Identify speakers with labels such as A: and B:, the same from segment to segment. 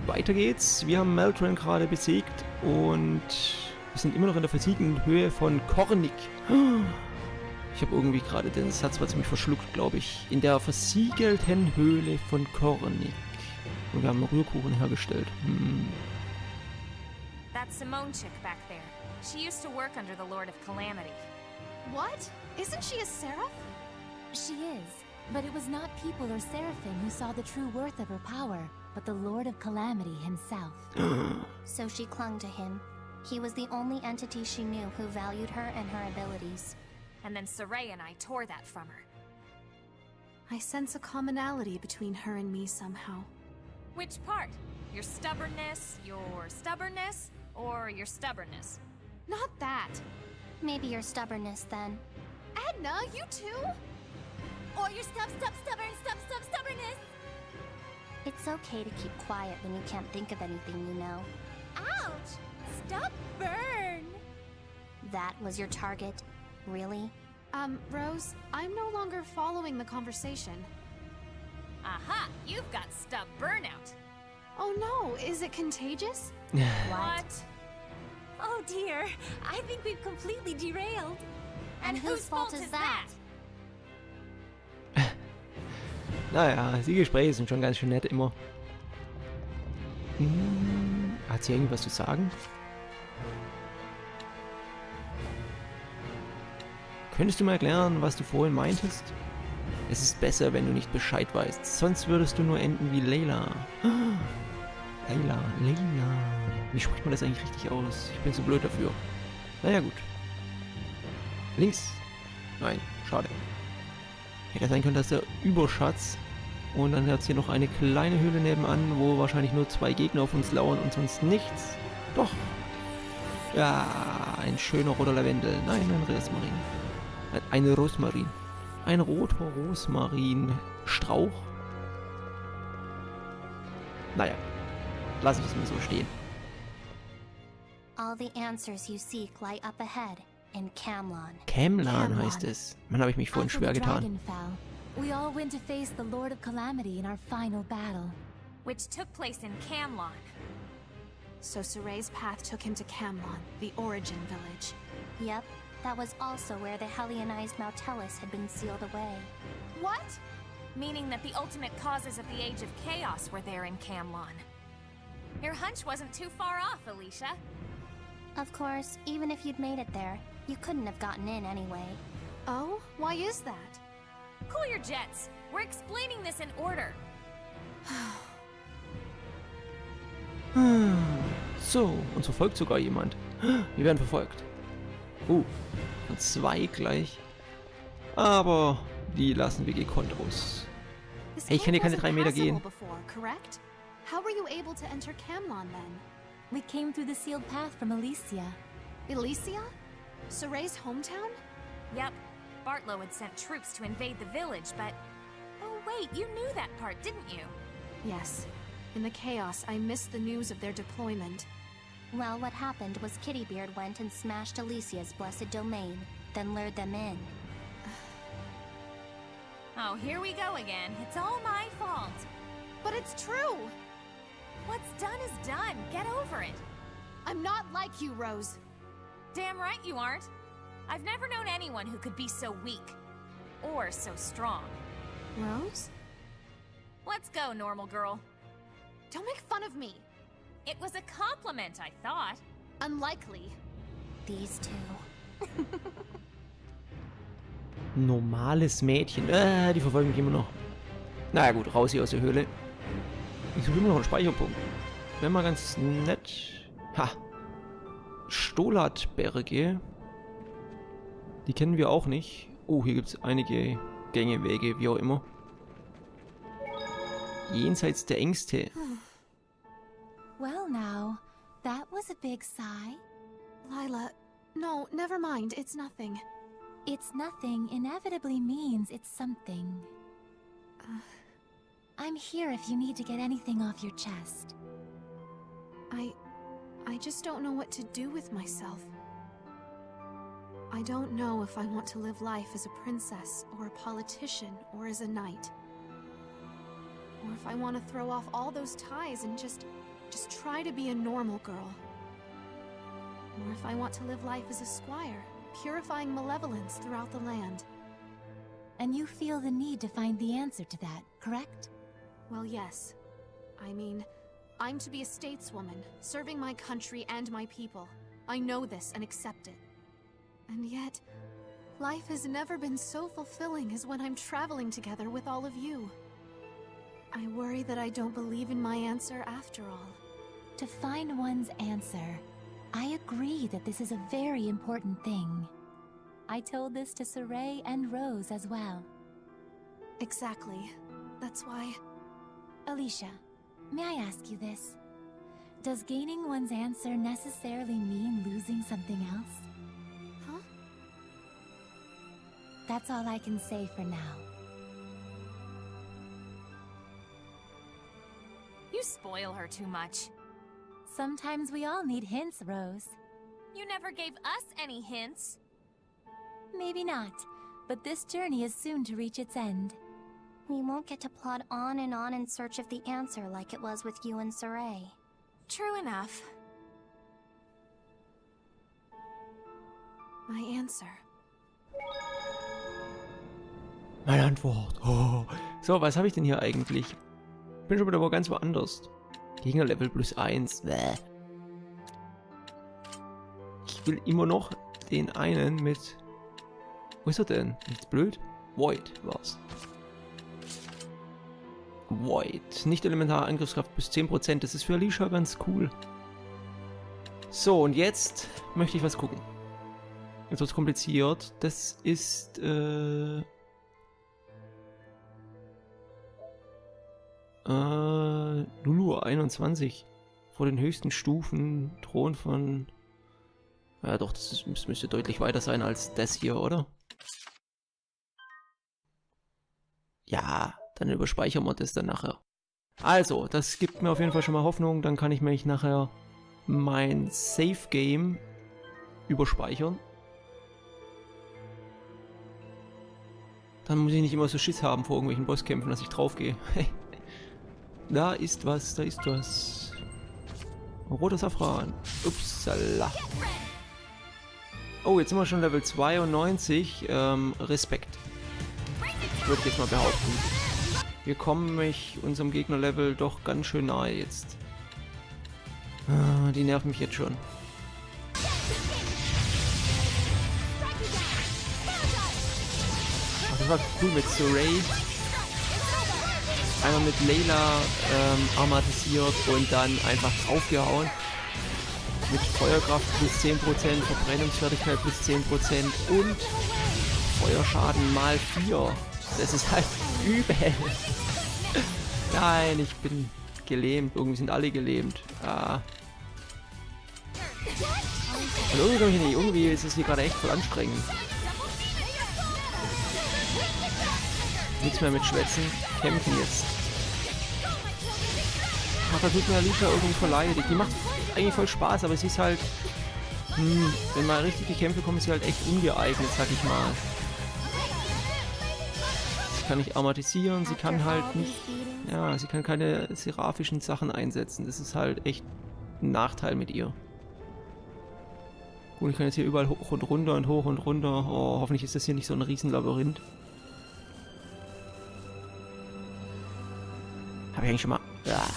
A: weiter geht's. Wir haben Meltran gerade besiegt und wir sind immer noch in der versiegelten Höhe von Kornik. Ich habe irgendwie gerade den Satz war ziemlich verschluckt, glaube ich. In der versiegelten Höhle von Kornik. Und wir haben Rührkuchen hergestellt.
B: That Simone chick back there. She used to work under the Lord of Calamity.
C: What? Isn't she a seraph?
D: She is, but it was not people or seraphim who saw the true worth of her power, but the Lord of Calamity himself.
E: So she clung to him. He was the only entity she knew who valued her and her abilities.
B: And then Saray and I tore that from her.
C: I sense a commonality between her and me somehow.
B: Which part? Your stubbornness, or your stubbornness?
C: Not that.
E: Maybe your stubbornness then.
C: Edna, you too?
D: Or your stubbornness!
E: It's okay to keep quiet when you can't think of anything, you know.
D: Ouch! Stubborn!
E: That was your target? Really?
C: Rose, I'm no longer following the conversation.
B: Aha! You've got stub burnout!
C: Oh no, is it contagious?
B: What?
D: Oh dear, I think we've completely derailed.
E: And whose fault is that?
A: Naja, die Gespräche sind schon ganz schön nett immer. Hat sie irgendwas zu sagen? Könntest du mal erklären, was du vorhin meintest? Es ist besser, wenn du nicht Bescheid weißt, sonst würdest du nur enden wie Layla. Layla. Wie spricht man das eigentlich richtig aus? Ich bin zu blöd dafür. Naja, gut. Links? Nein, schade. Hätte sein können, dass der Überschatz. Und dann hat es hier noch eine kleine Höhle nebenan, wo wahrscheinlich nur 2 Gegner auf uns lauern und sonst nichts. Doch. Ja, ein schöner roter Lavendel. Nein, ein Rosmarin. Eine Rosmarin. Ein roter Rosmarinstrauch. Naja, lass ich es mal so stehen.
E: All the answers you seek lie up ahead in Camlann.
A: Camlann heißt es. Mann, habe ich mich vorhin schwer getan.
D: We all went to face the Lord of Calamity in our final battle.
B: Which took place in Camlann.
C: So Saray's path took him to Camlann, the origin village.
E: Yep, that was also where the Helionized Mautelis had been sealed away.
C: What?
B: Meaning that the ultimate causes of the Age of Chaos were there in Camlann. Your hunch wasn't too far off, Alisha.
E: Of course, even if you'd made it there, you couldn't have gotten in anyway.
C: Oh? Why is that?
B: Cool your jets. We're explaining this in order.
A: So, uns verfolgt sogar jemand. Wir werden verfolgt. Von 2 gleich. Aber die lassen wir gekonnt aus. Hey, ich kann hier keine 3 Meter gehen.
C: Correct? How were you able to enter Camlann then?
D: We came through the sealed path from Alisha.
C: Elysia? Saray's hometown?
B: Yep. Bartlow had sent troops to invade the village, but... Oh wait, you knew that part, didn't you?
C: Yes. In the chaos, I missed the news of their deployment.
E: Well, what happened was Kittybeard went and smashed Alicia's blessed domain, then lured them in.
B: Oh, here we go again. It's all my fault.
C: But it's true!
B: What's done is done. Get over it.
C: I'm not like you, Rose.
B: Damn right you aren't. I've never known anyone who could be so weak. Or so strong.
C: Rose?
B: Let's go, normal girl.
C: Don't make fun of me.
B: It was a compliment, I thought.
C: Unlikely.
E: These two.
A: Normales Mädchen. Die verfolgen mich immer noch. Naja gut, raus hier aus der Höhle. Ich suche immer noch einen Speicherpunkt. Wäre mal ganz nett. Ha. Stolatberge. Die kennen wir auch nicht. Oh, hier gibt es einige Gänge, Wege, wie auch immer. Jenseits der Ängste.
D: Well now, that was a big sigh.
C: Lila, no, never mind, it's nothing.
D: It's nothing inevitably means it's something. I'm here if you need to get anything off your chest.
C: I just don't know what to do with myself. I don't know if I want to live life as a princess, or a politician, or as a knight. Or if I want to throw off all those ties and just just try to be a normal girl. Or if I want to live life as a squire, purifying malevolence throughout the land.
D: And you feel the need to find the answer to that, correct?
C: Well, yes. I mean, I'm to be a stateswoman, serving my country and my people. I know this and accept it. And yet, life has never been so fulfilling as when I'm traveling together with all of you. I worry that I don't believe in my answer after all.
D: To find one's answer, I agree that this is a very important thing. I told this to Saray and Rose as well.
C: Exactly. That's why...
D: Alisha, may I ask you this? Does gaining one's answer necessarily mean losing something else?
C: Huh?
D: That's all I can say for now.
B: You spoil her too much.
D: Sometimes we all need hints, Rose.
B: You never gave us any hints.
D: Maybe not, but this journey is soon to reach its end.
E: We won't get to plod on in search of the answer like it was with you and Saray.
B: True enough.
C: My answer.
A: Meine Antwort. Oh. So, was habe ich denn hier eigentlich? Ich bin schon wieder aber ganz woanders. Gegnerlevel +1. Bäh. Ich will immer noch den einen mit... Wo ist er denn? Ist blöd? Void war's. Void. Nicht elementare Angriffskraft bis 10%. Das ist für Alisha ganz cool. So, und jetzt möchte ich was gucken. Jetzt wird's kompliziert. Das ist... Lulu 21. Vor den höchsten Stufen. Thron von... Ja doch, das müsste deutlich weiter sein als das hier, oder? Ja, dann überspeichern wir das dann nachher. Also, das gibt mir auf jeden Fall schon mal Hoffnung. Dann kann ich mich nachher mein Save-Game überspeichern. Dann muss ich nicht immer so Schiss haben vor irgendwelchen Bosskämpfen, dass ich draufgehe. Da ist was, da ist was. Roter Safran. Upsala. Oh, jetzt sind wir schon Level 92. Respekt. Würde ich jetzt mal behaupten. Wir kommen mich unserem Gegnerlevel doch ganz schön nahe jetzt. Die nerven mich jetzt schon. Ach, das war cool mit Saray. Einmal mit Layla armatisiert und dann einfach draufgehauen. Mit Feuerkraft plus 10%, Verbrennungsfertigkeit plus 10% und Feuerschaden mal 4. Das ist halt übel. Nein, ich bin gelähmt. Irgendwie sind alle gelähmt. Ah. Und irgendwie ist es hier gerade echt voll anstrengend. Nichts mehr mit Schwätzen. Kämpfen jetzt. Ach, da tut mir Alisha irgendwie voll leid. Die macht eigentlich voll Spaß, aber sie ist halt... wenn mal richtige Kämpfe kommen, ist sie halt echt ungeeignet, sag ich mal. Sie kann nicht armatisieren, sie kann halt nicht... Ja, sie kann keine seraphischen Sachen einsetzen. Das ist halt echt ein Nachteil mit ihr. Gut, ich kann jetzt hier überall hoch und runter und hoch und runter. Oh, hoffentlich ist das hier nicht so ein Riesenlabyrinth. Habe ich eigentlich schon mal... Ja.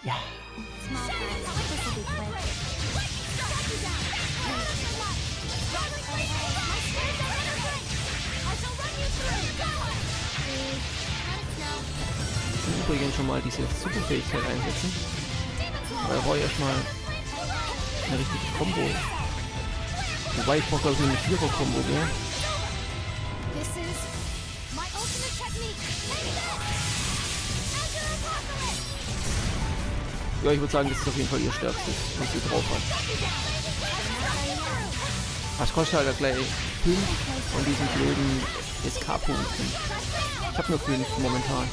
A: Ja. Übrigens schon mal diese Superfähigkeit einsetzen. Aber er war erstmal eine richtige Kombo. Wobei ich brauche glaube ich eine 4er-Kombo, gell? Ja, ich würde sagen, das ist auf jeden Fall ihr stärkstes, was sie drauf hat. Das kostet halt gleich 5 von diesen blöden SK-Punkten. Ich habe nur 5 momentan.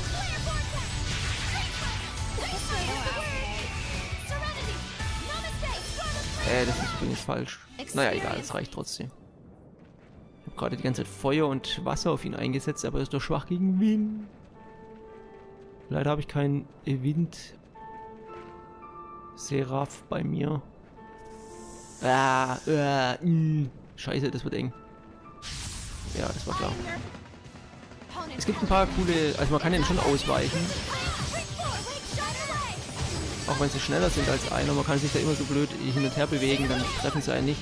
A: Das ist übrigens falsch. Naja, egal, es reicht trotzdem. Ich habe gerade die ganze Zeit Feuer und Wasser auf ihn eingesetzt, aber er ist doch schwach gegen Wind. Leider habe ich keinen Wind Seraph bei mir. Scheiße, das wird eng. Ja, das war klar. Es gibt ein paar coole, also man kann den schon ausweichen. Auch wenn sie schneller sind als einer, man kann sich da immer so blöd hin und her bewegen, dann treffen sie einen nicht.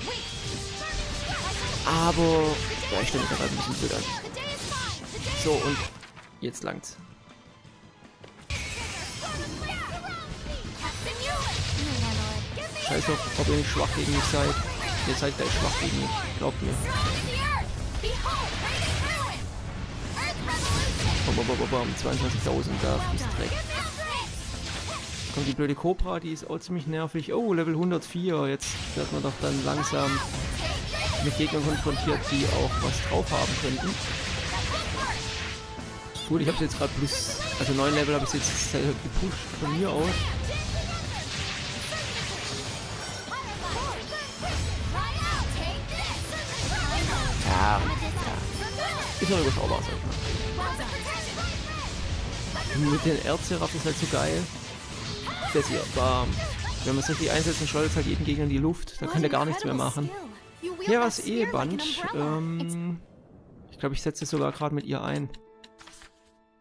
A: Aber, ja, ich stelle mich da gerade ein bisschen blöd an. So, und jetzt langt's. Scheiß auf, ob ihr nicht schwach gegen mich seid. Ihr seid gleich schwach gegen mich, glaubt mir. Bam, 22.000, da fließt Dreck. Kommt die blöde Cobra, die ist auch ziemlich nervig. Oh, Level 104, jetzt wird man doch dann langsam mit Gegnern konfrontiert, die auch was drauf haben könnten. Gut, ich habe jetzt gerade plus, also 9 Level habe ich jetzt gepusht von mir aus. Ja. Ist noch überschaubar, sag ich mal. Mit den Erzseraph ist halt so geil. Das hier, bam. Wenn man es richtig einsetzt, dann schleudert halt jeden Gegner in die Luft. Da kann der gar nichts mehr machen. Hier war das Eheband. Ich glaube, ich setze es sogar gerade mit ihr ein.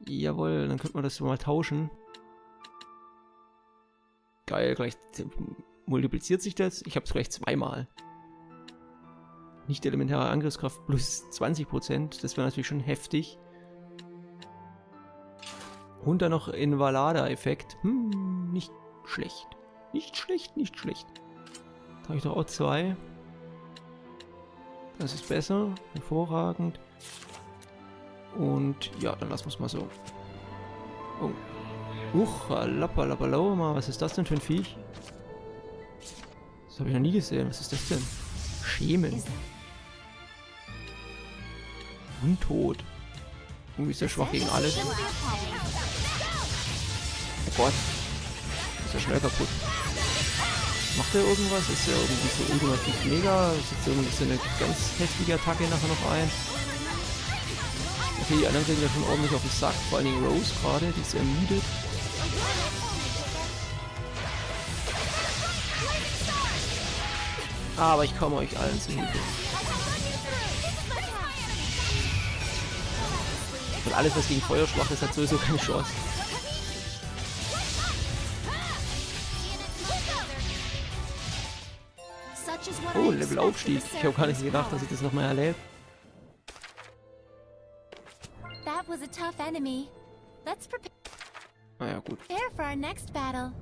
A: Jawohl, dann könnte man das so mal tauschen. Geil, gleich multipliziert sich das. Ich habe es gleich zweimal. Nicht elementare Angriffskraft plus 20%. Das wäre natürlich schon heftig. Und dann noch Invalada-Effekt. Nicht schlecht. Nicht schlecht, nicht schlecht. Da habe ich doch auch 2. Das ist besser. Hervorragend. Und ja, dann lassen wir es mal so. Oh. Lappalappalauer, was ist das denn für ein Viech? Das habe ich noch nie gesehen. Was ist das denn? Schemen. Untot. Irgendwie ist der schwach gegen alles. Oh Gott. Ist ja schnell kaputt. Macht der irgendwas? Ist ja irgendwie so ultimativ mega. Setzt irgendwie so eine ganz heftige Attacke nachher noch ein. Okay, die anderen kriegen ja schon ordentlich auf den Sack. Vor allen Dingen Rose gerade, die ist ermüdet. Aber ich komme euch allen zu Hilfe. Und alles, was gegen Feuer schwach ist, hat sowieso keine Chance. Oh, Levelaufstieg. Ich habe gar nicht gedacht, dass ich das nochmal erlebe.
D: That was a tough enemy. Let's
A: Naja, gut.
D: prepare for our next battle.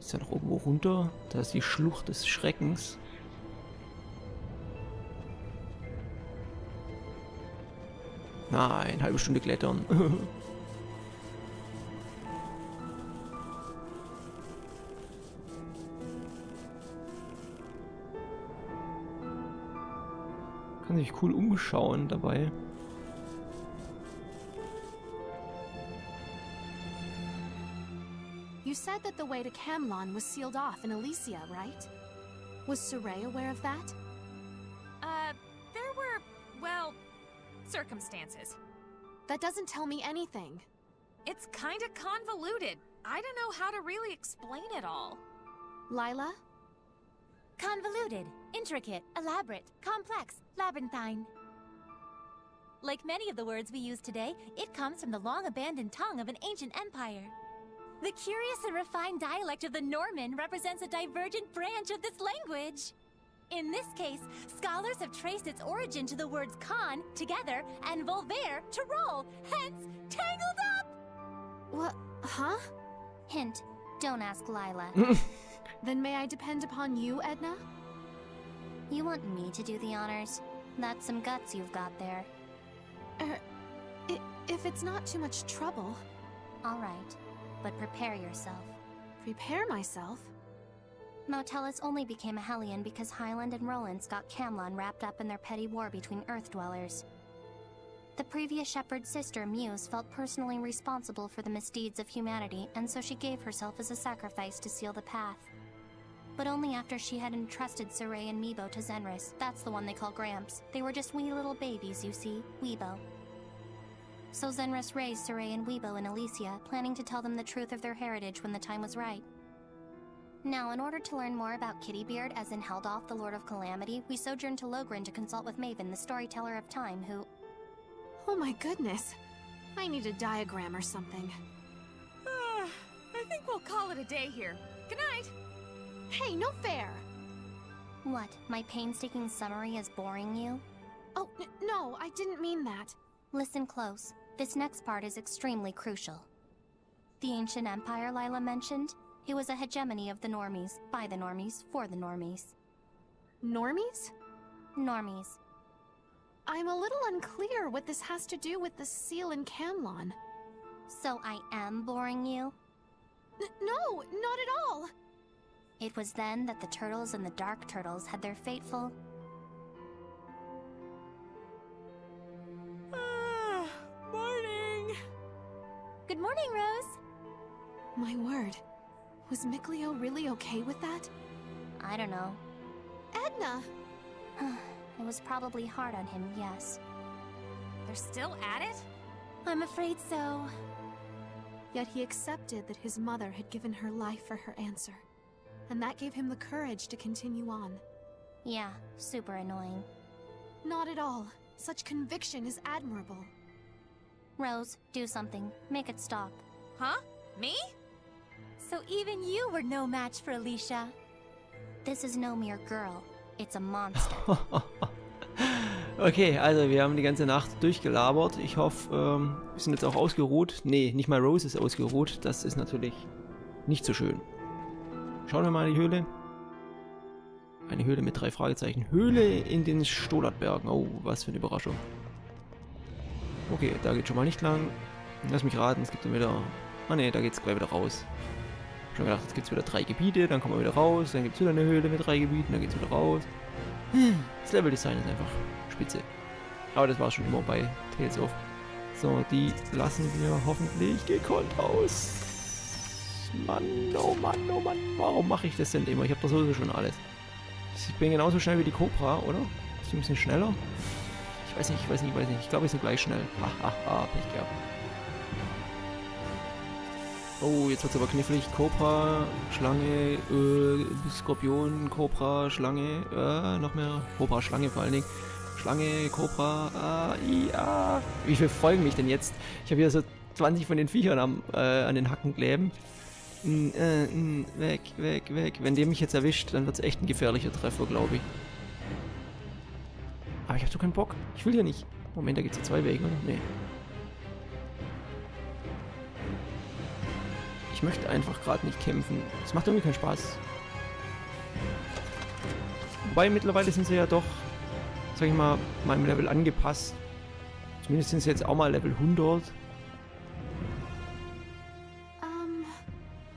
A: Ist ja noch irgendwo runter. Da ist die Schlucht des Schreckens. Nein, halbe Stunde klettern. Kann sich cool umschauen dabei.
C: You said that the way to Camlann was sealed off in Alisha, right? Was Saray aware of that?
B: There were, well, circumstances.
C: That doesn't tell me anything.
B: It's kinda convoluted. I don't know how to really explain it all.
C: Lila?
D: Convoluted, intricate, elaborate, complex, labyrinthine. Like many of the words we use today, it comes from the long-abandoned tongue of an ancient empire. The curious and refined dialect of the Norman represents a divergent branch of this language. In this case, scholars have traced its origin to the words con, together, and volver, to roll, hence, tangled up!
C: What? Huh?
E: Hint, don't ask Lila.
C: Then may I depend upon you, Edna?
E: You want me to do the honors? That's some guts you've got there.
C: If it's not too much trouble.
E: All right, but prepare yourself.
C: Prepare myself?
E: Motelis only became a Hellion because Highland and Rollins got Camlann wrapped up in their petty war between Earth dwellers. The previous shepherd's sister, Muse, felt personally responsible for the misdeeds of humanity, and so she gave herself as a sacrifice to seal the path. But only after she had entrusted Saray and Meebo to Zenris. That's the one they call Gramps. They were just wee little babies, you see. Weebo. So Zenris raised Saray and Weibo and Alisha, planning to tell them the truth of their heritage when the time was right. Now, in order to learn more about Kittybeard, as in Heldoff, the Lord of Calamity, we sojourned to Logren to consult with Maven, the storyteller of time, who...
C: Oh my goodness. I need a diagram or something.
B: I think we'll call it a day here. Good night.
C: Hey, no fair!
E: What, my painstaking summary is boring you?
C: Oh, no, I didn't mean that.
E: Listen close. This next part is extremely crucial. The ancient empire Lila mentioned, it was a hegemony of the normies, by the normies, for the normies.
C: Normies?
E: Normies.
C: I'm a little unclear what this has to do with the seal in Camlann.
E: So I am boring you?
C: No, not at all!
E: It was then that the turtles and the dark turtles had their fateful...
B: Morning!
D: Good morning, Rose.
C: My word. Was Mikleo really okay with that?
E: I don't know.
C: Edna!
E: It was probably hard on him, yes.
B: They're still at it?
D: I'm afraid so.
C: Yet he accepted that his mother had given her life for her answer. And that gave him the courage to continue on.
E: Yeah, super annoying.
C: Not at all. Such conviction is admirable.
E: Rose, do something. Make it stop.
B: Huh? Me?
D: So even you were no match for Alisha.
E: This is no mere girl. It's a monster.
A: Okay, also wir haben die ganze Nacht durchgelabert. Ich hoffe, wir sind jetzt auch ausgeruht. Nee, nicht mal Rose ist ausgeruht. Das ist natürlich nicht so schön. Schauen wir mal in die Höhle. Eine Höhle mit 3 Fragezeichen. Höhle in den Stolartbergen. Oh, was für eine Überraschung. Okay, da geht schon mal nicht lang. Lass mich raten, es gibt dann wieder... Ah ne, da geht es gleich wieder raus. Schon gedacht, jetzt gibt es wieder 3 Gebiete, dann kommen wir wieder raus, dann gibt es wieder eine Höhle mit 3 Gebieten, dann geht es wieder raus. Das Leveldesign ist einfach spitze. Aber das war schon immer bei Tales of. So, die lassen wir hoffentlich gekonnt aus. Mann, oh Mann, oh Mann. Warum mache ich das denn immer? Ich habe doch sowieso schon alles. Ich bin genauso schnell wie die Cobra, oder? Ist die ein bisschen schneller? Ich weiß nicht. Ich glaube, wir sind gleich schnell. Hahaha, Pech gehabt. Oh, jetzt wird es aber knifflig. Cobra, Schlange, Skorpion, Cobra, Schlange, noch mehr. Cobra, Schlange vor allen Dingen. Schlange, Cobra, ja. Wie viel folgen mich denn jetzt? Ich habe hier so 20 von den Viechern an den Hacken kleben. Weg. Wenn der mich jetzt erwischt, dann wird es echt ein gefährlicher Treffer, glaube ich. Aber ich habe so keinen Bock. Ich will hier nicht. Moment, da gibt es ja 2 Wege, oder? Nee. Ich möchte einfach gerade nicht kämpfen. Es macht irgendwie keinen Spaß. Wobei mittlerweile sind sie ja doch, sag ich mal, meinem Level angepasst. Zumindest sind sie jetzt auch mal Level 100.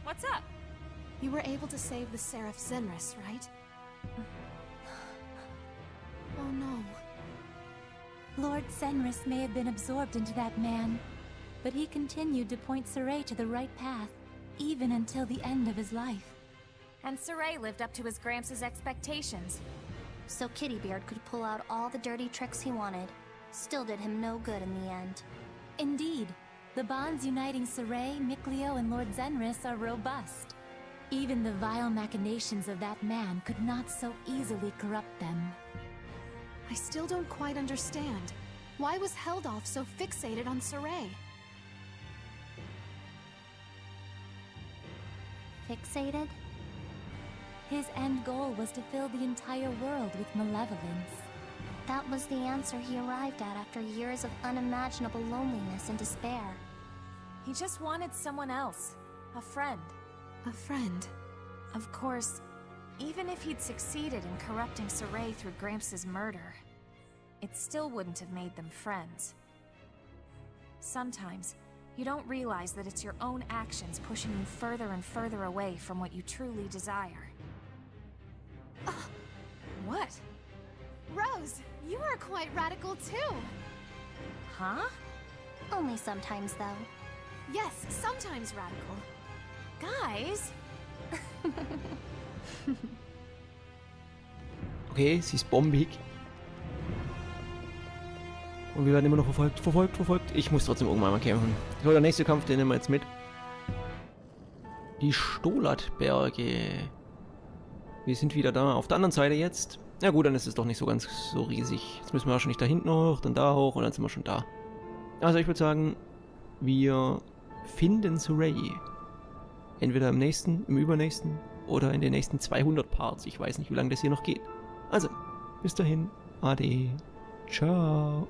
B: What's up?
C: You were able to save the Seraph Zenris, right? Oh no.
D: Lord Zenris may have been absorbed into that man, but he continued to point Saray to the right path, even until the end of his life.
B: And Saray lived up to his Gramps' expectations.
E: So Kittybeard could pull out all the dirty tricks he wanted. Still did him no good in the end.
D: Indeed, the bonds uniting Saray, Mikleo, and Lord Zenris are robust. Even the vile machinations of that man could not so easily corrupt them.
C: I still don't quite understand. Why was Heldoff so fixated on Saray?
E: Fixated?
D: His end goal was to fill the entire world with malevolence.
E: That was the answer he arrived at after years of unimaginable loneliness and despair.
B: He just wanted someone else. A friend.
C: A friend.
B: Of course, even if he'd succeeded in corrupting Saray through Gramps' murder, it still wouldn't have made them friends. Sometimes, you don't realize that it's your own actions pushing you further and further away from what you truly desire. What?
C: Rose, you are quite radical too.
B: Huh?
E: Only sometimes, though.
C: Yes, sometimes radical.
B: Guys?
A: Okay, sie ist bombig. Und wir werden immer noch verfolgt. Ich muss trotzdem irgendwann mal kämpfen. So, der nächste Kampf, den nehmen wir jetzt mit. Die Stolatberge. Wir sind wieder da. Auf der anderen Seite jetzt. Ja gut, dann ist es doch nicht so ganz so riesig. Jetzt müssen wir wahrscheinlich da hinten hoch, dann da hoch und dann sind wir schon da. Also ich würde sagen, wir finden Saray. Entweder im nächsten, im übernächsten oder in den nächsten 200 Parts. Ich weiß nicht, wie lange das hier noch geht. Also, bis dahin. Ade. Ciao.